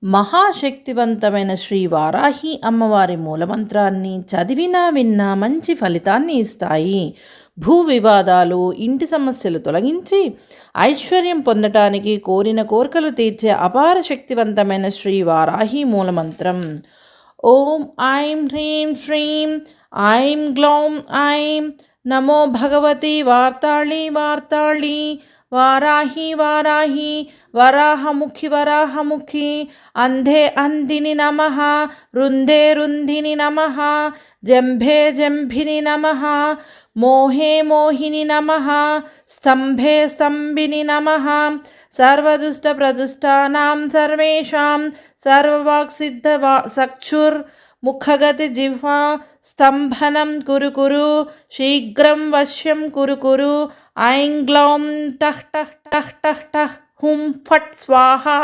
మహాశక్తివంతమైన శ్రీ వారాహి అమ్మవారి మూలమంత్రాన్ని చదివినా విన్నా మంచి ఫలితాన్ని ఇస్తాయి. భూ వివాదాలు, ఇంటి సమస్యలు తొలగించి ఐశ్వర్యం పొందటానికి కోరిన కోరికలు తీర్చే అపార శక్తివంతమైన శ్రీ వారాహి మూలమంత్రం. ఓం ఐం హ్రీం శ్రీం ఐం గ్లౌం ఐం నమో భగవతి వార్తాళి వార్తాళి వారాహి వారాహి వరాహముఖి వరాహముఖి అంధే అంధిని నమః రుంధే రుంధిని నమః జంభే జంభిని నమః మోహే మోహిని నమః స్తంభే స్తంభిని నమః సర్వదుష్ట ప్రదుష్టానాం సర్వేషాం సర్వవాక్సిద్ధ సక్షుర్ ముఖగతి జిహ్వా స్తంభనం కురు కురు శీఘ్రం వశ్యం కురు కురు ఐం గ్లౌం టహ్ టహ్ టహ్ టహ్ టహ్ హుం ఫట్ స్వాహా.